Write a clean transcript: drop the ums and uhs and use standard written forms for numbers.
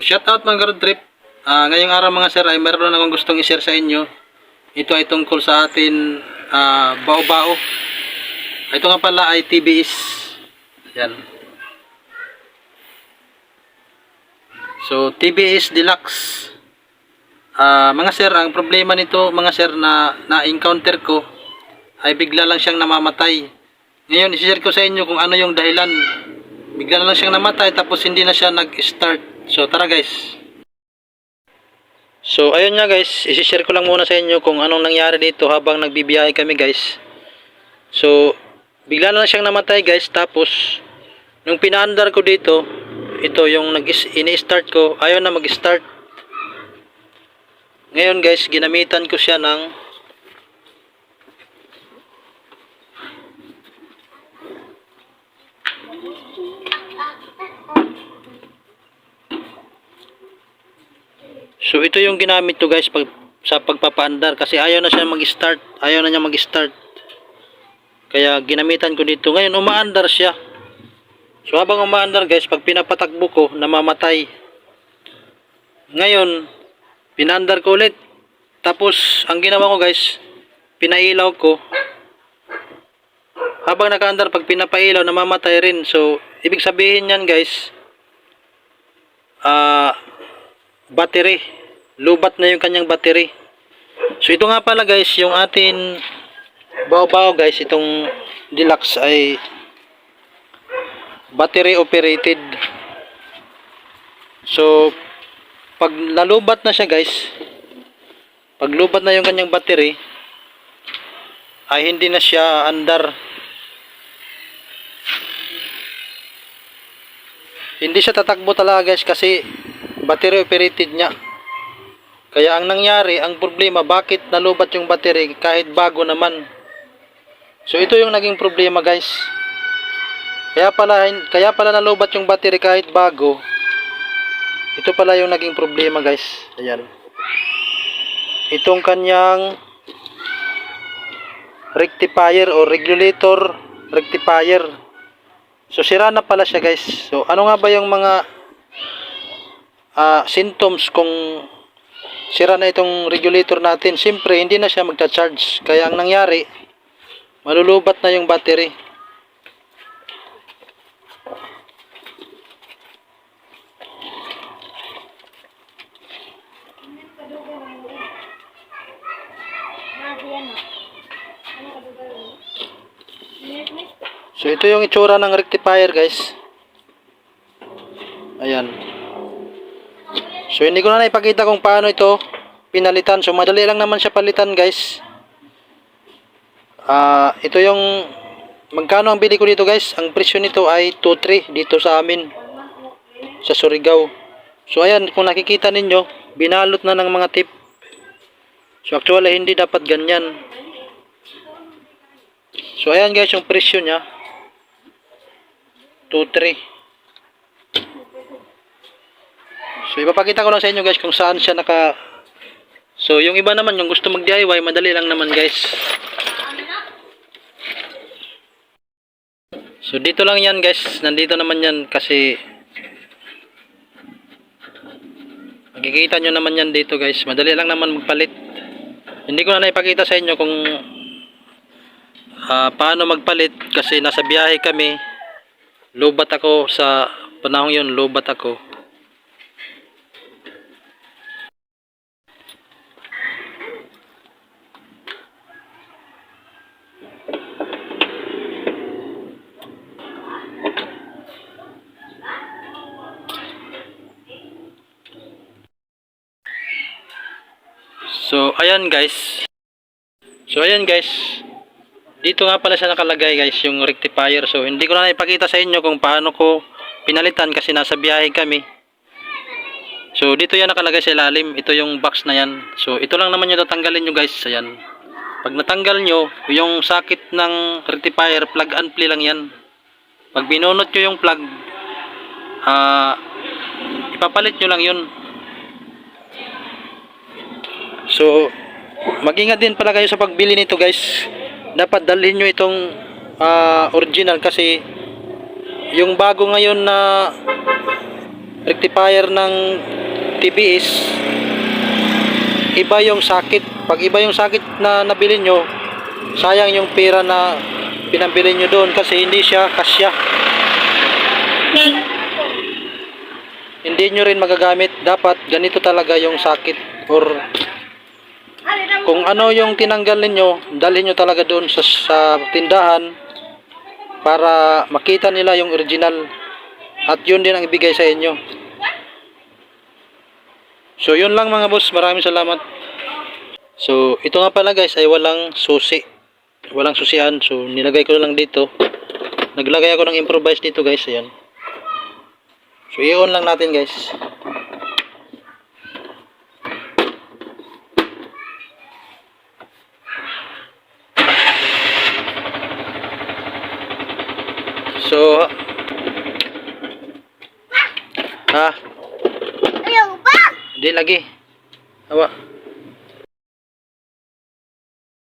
Shout out mga road trip. Ngayong araw mga sir ay meron akong gustong i-share sa inyo. Ito ay tungkol sa atin bao-bao. Ito nga pala ay TBS. Yan. So TBS Deluxe. Mga sir, ang problema nito mga sir na-encounter ko ay bigla lang siyang namamatay. Ngayon i-share ko sa inyo kung ano yung dahilan. Bigla lang siyang namatay tapos hindi na siya nag-start. So tara guys. So ayun nga guys, i-share ko lang muna sa inyo kung anong nangyari dito habang nagbibiyahe kami guys. So bigla lang siyang namatay guys, tapos nung pinaandar ko dito, ito yung ini-start ko, ayaw na mag-start. Ngayon guys, ginamitan ko siya ng So ito yung ginamit ko guys sa pagpapaandar kasi ayaw na siya mag-start, ayaw na niya mag-start. Kaya ginamitan ko dito. Ngayon umaandar siya. So habang umaandar guys, pag pinapatakbo ko, namamatay. Ngayon, pinaandar ko ulit. Tapos ang ginawa ko guys, pinailaw ko. Habang nakaandar, pag pinapailaw, namamatay rin. So ibig sabihin yan guys, battery. Lubat na yung kanyang battery. So ito nga pala guys, yung atin bao-bao guys, itong Deluxe ay battery operated. So pag nalubat na siya guys, pag lubat na yung kanyang battery, ay hindi na siya andar. Hindi siya tatakbo talaga guys kasi battery operated niya. Kaya ang nangyari, ang problema, bakit nalubat yung battery kahit bago naman. So ito yung naging problema guys. Kaya pala nalubat yung battery kahit bago. Ito pala yung naging problema guys. Ayan. Itong kanyang rectifier o regulator rectifier. So sira na pala siya guys. So ano nga ba yung mga symptoms kung sira na itong regulator natin? Siyempre hindi na siya magcha-charge. Kaya ang nangyari, malulubat na yung battery. So ito yung itsura ng rectifier guys. Ayan. So hindi ko na ipakita kung paano ito pinalitan. So madali lang naman siya palitan guys. Ito yung magkano ang bili ko dito guys. Ang presyo nito ay 2.3 dito sa amin sa Surigao. So ayan, kung nakikita ninyo, binalot na ng mga tip. So actually hindi dapat ganyan. So ayan guys, yung presyo niya 2.3. So ipapakita ko lang sa inyo guys kung saan siya naka. So yung iba naman, yung gusto mag DIY, madali lang naman guys. So dito lang yan guys, nandito naman yan kasi makikita nyo naman yan dito guys. Madali lang naman magpalit. Hindi ko na naipakita sa inyo kung paano magpalit kasi nasa biyahe kami. Lubat ako sa panahong yun, lubat ako. So ayan guys. Dito nga pala siya nakalagay guys, yung rectifier. So hindi ko na ipakita sa inyo kung paano ko pinalitan kasi nasa biyahe kami. So dito yan nakalagay sa ilalim. Ito yung box na yan. So ito lang naman yung tatanggalin nyo guys. Ayan. Pag natanggal nyo, yung sakit ng rectifier, plug and play lang yan. Pag binunot nyo yung plug, ipapalit nyo lang yun. So mag-ingat din pala kayo sa pagbili nito guys. Dapat dalhin nyo itong original kasi yung bago ngayon na rectifier ng TBS, iba yung sakit. Pag iba yung sakit na nabili nyo, sayang yung pera na pinambili nyo doon kasi hindi siya kasya. Hindi nyo rin magagamit. Dapat ganito talaga yung sakit, or kung ano yung tinanggal ninyo, dalhin nyo talaga doon sa tindahan para makita nila yung original, at yun din ang ibigay sa inyo. So yun lang mga boss, maraming salamat. So ito nga pala guys ay walang susi, walang susian, so nilagay ko lang dito. Naglagay ako ng improvise dito guys, ayan. So i-on lang natin guys. So ha, Ayaw ba? di lagi. Awa.